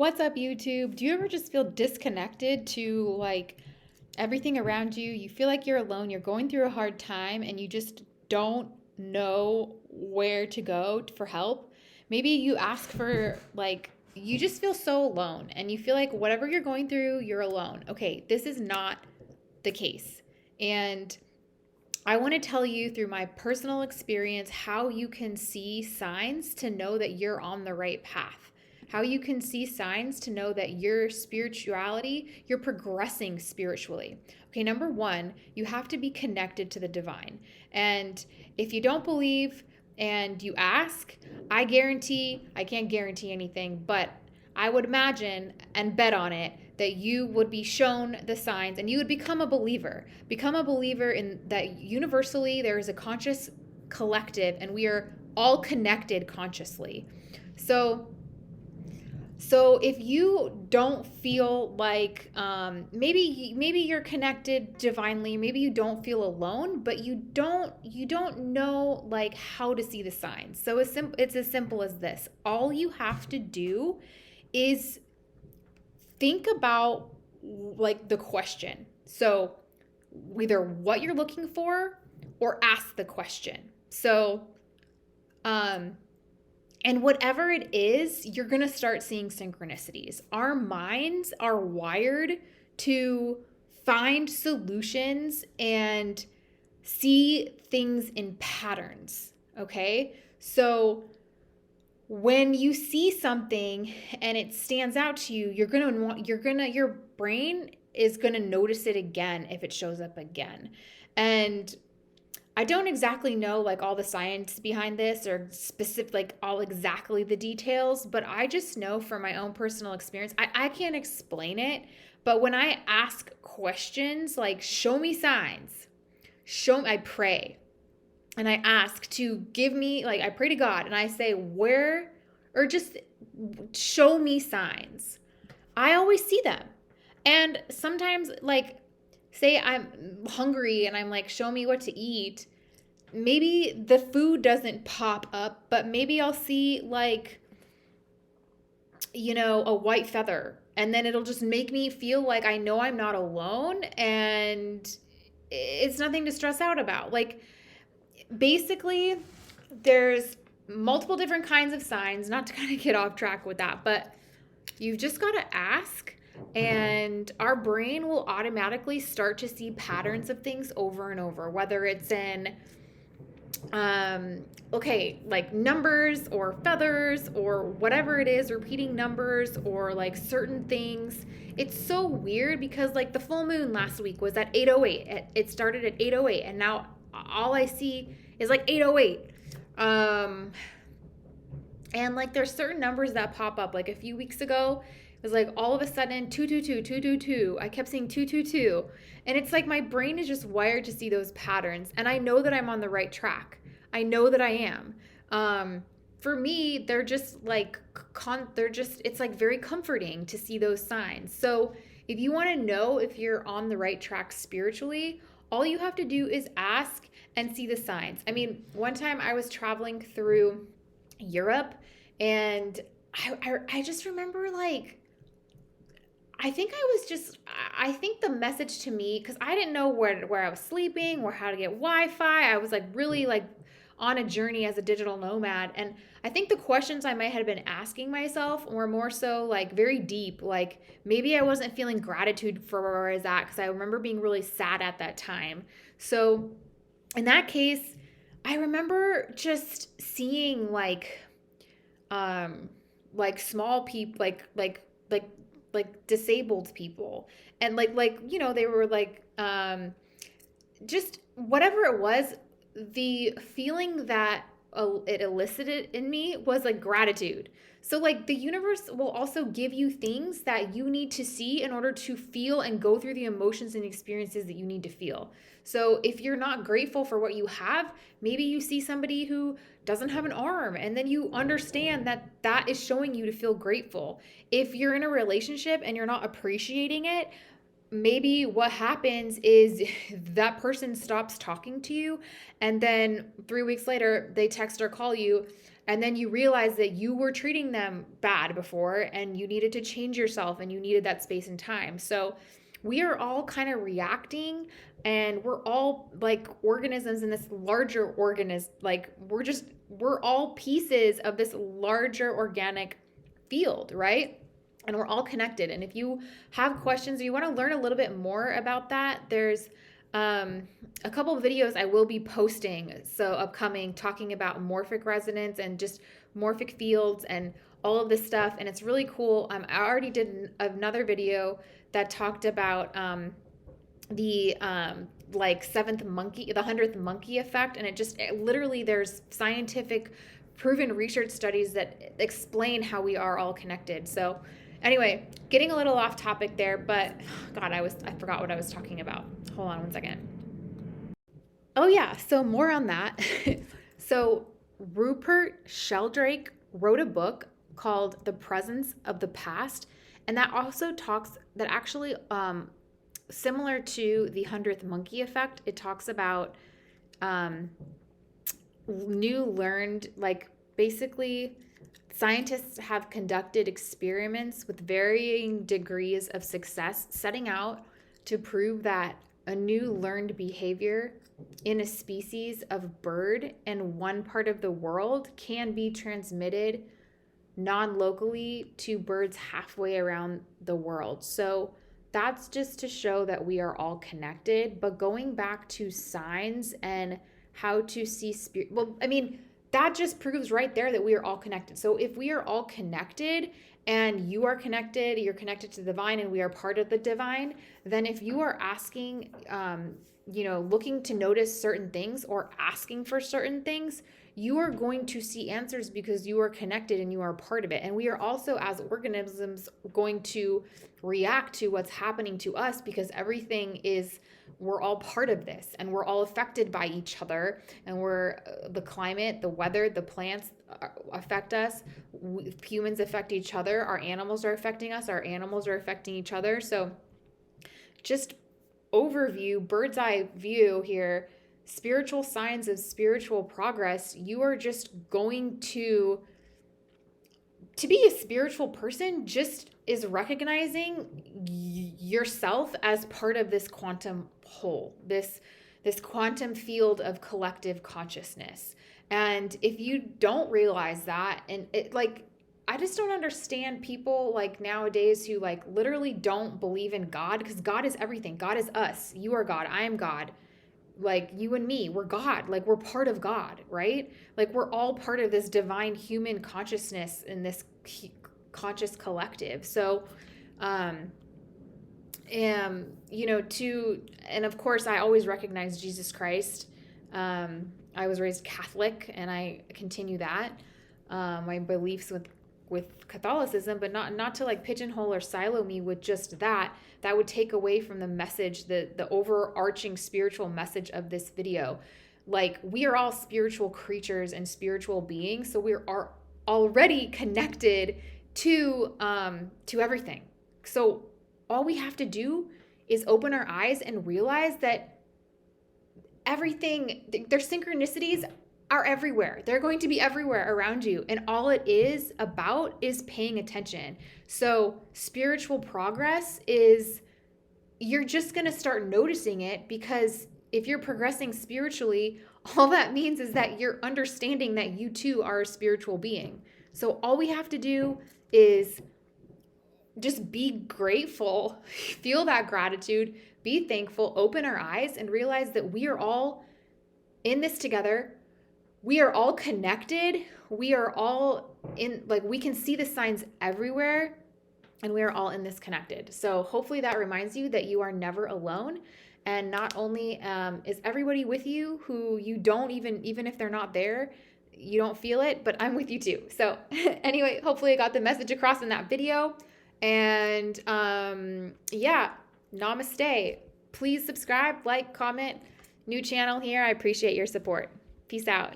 What's up, YouTube? Do you ever just feel disconnected to everything around you? You feel like you're alone, you're going through a hard time, and you just don't know where to go for help. Maybe you ask for, you just feel so alone and you feel like whatever you're going through, you're alone. Okay, this is not the case. And I want to tell you through my personal experience how you can see signs to know that you're on the right path. How you can see signs to know that your spirituality, you're progressing spiritually. Okay, number one, you have to be connected to the divine. And if you don't believe and you ask, I can't guarantee anything, but I would imagine and bet on it that you would be shown the signs and you would become a believer. Become a believer in that universally there is a conscious collective and we are all connected consciously. So so if you don't feel like maybe you're connected divinely, maybe you don't feel alone, but you don't know like how to see the signs. So it's as simple as this. All you have to do is think about like the question. So either what you're looking for or ask the question. So um and whatever it is, you're going to start seeing synchronicities. Our minds are wired to find solutions and see things in patterns, okay? So when you see something and it stands out to you, your brain is going to notice it again if it shows up again. And I don't exactly know like all the science behind this or specific like all exactly the details, but I just know from my own personal experience, I can't explain it. But when I ask questions like show me signs, I pray and I ask to give me like I pray to God and I say where or just show me signs. I always see them. And sometimes like say I'm hungry and I'm like show me what to eat, maybe the food doesn't pop up, but maybe I'll see like, a white feather. And then it'll just make me feel like I know I'm not alone and it's nothing to stress out about. Like, basically, there's multiple different kinds of signs, not to kind of get off track with that, but you've just got to ask and our brain will automatically start to see patterns of things over and over, whether it's in like numbers or feathers or whatever it is, repeating numbers or like certain things. It's so weird because like the full moon last week was at 8:08. It started at 8:08 and now all I see is like 8:08. And like there's certain numbers that pop up. Like a few weeks ago, it was like all of a sudden 222, 222. I kept seeing 222. And it's like my brain is just wired to see those patterns. And I know that I'm on the right track. I know that I am. For me, they're just like, it's like very comforting to see those signs. So if you want to know if you're on the right track spiritually, all you have to do is ask and see the signs. I mean, one time I was traveling through Europe and I just remember like I think the message to me because I didn't know where I was sleeping or how to get Wi-Fi. I was like really like on a journey as a digital nomad, and I think the questions I might have been asking myself were more so like very deep. Like maybe I wasn't feeling gratitude for where I was at because I remember being really sad at that time. So in that case, I remember just seeing um small people like disabled people and they were like just whatever it was, the feeling that it elicited in me was like gratitude. So like the universe will also give you things that you need to see in order to feel and go through the emotions and experiences that you need to feel. So if you're not grateful for what you have, maybe you see somebody who doesn't have an arm and then you understand that that is showing you to feel grateful. If you're in a relationship and you're not appreciating it, maybe what happens is that person stops talking to you and then 3 weeks later they text or call you And then you realize that you were treating them bad before and you needed to change yourself and you needed that space and time. So we are all kind of reacting, and we're all like organisms in this larger organism. Like we're all pieces of this larger organic field, right? And we're all connected. And if you have questions or you want to learn a little bit more about that, there's a couple of videos I will be posting, so upcoming, talking about morphic resonance and just morphic fields and all of this stuff. And it's really cool. I already did another video that talked about the like seventh monkey, the 100th monkey effect. And literally, there's scientific proven research studies that explain how we are all connected. So anyway, getting a little off topic there, but God, I forgot what I was talking about. Hold on one second. Oh yeah, so more on that. So Rupert Sheldrake wrote a book called The Presence of the Past, and that also talks that actually similar to the 100th monkey effect, it talks about new learned, like basically scientists have conducted experiments with varying degrees of success, setting out to prove that a new learned behavior in a species of bird in one part of the world can be transmitted non-locally to birds halfway around the world. So that's just to show that we are all connected. But going back to signs and how to see spirit, well, I mean, that just proves right there that we are all connected. So if we are all connected and you are connected, you're connected to the divine and we are part of the divine, then if you are asking, looking to notice certain things or asking for certain things, you are going to see answers because you are connected and you are part of it. And we are also, as organisms, going to react to what's happening to us because we're all part of this and we're all affected by each other. And the climate, the weather, the plants affect us. Humans affect each other. Our animals are affecting us. Our animals are affecting each other. So just overview, bird's eye view here, spiritual signs of spiritual progress. You are just going to be a spiritual person just is recognizing yourself as part of this quantum whole, this quantum field of collective consciousness. And if you don't realize that, and I just don't understand people like nowadays who like literally don't believe in God, because God is everything. God is us. You are God. I am God. Like you and me, we're God. Like we're part of God, right? Like we're all part of this divine human consciousness in this conscious collective. So, and of course I always recognize Jesus Christ. I was raised Catholic and I continue that. My beliefs with Catholicism, but not to like pigeonhole or silo me with just that would take away from the message, the overarching spiritual message of this video. Like we are all spiritual creatures and spiritual beings, so we are already connected to everything. So all we have to do is open our eyes and realize that everything, their synchronicities are everywhere. They're going to be everywhere around you. And all it is about is paying attention. So spiritual progress is, you're just going to start noticing it, because if you're progressing spiritually, all that means is that you're understanding that you too are a spiritual being. So all we have to do is just be grateful, feel that gratitude, be thankful, open our eyes and realize that we are all in this together. We are all connected. We are all we can see the signs everywhere, and we are all in this connected. So hopefully that reminds you that you are never alone. And not only is everybody with you who you don't even if they're not there, you don't feel it, but I'm with you too. So anyway, hopefully I got the message across in that video. And namaste. Please subscribe, like, comment. New channel here. I appreciate your support. Peace out.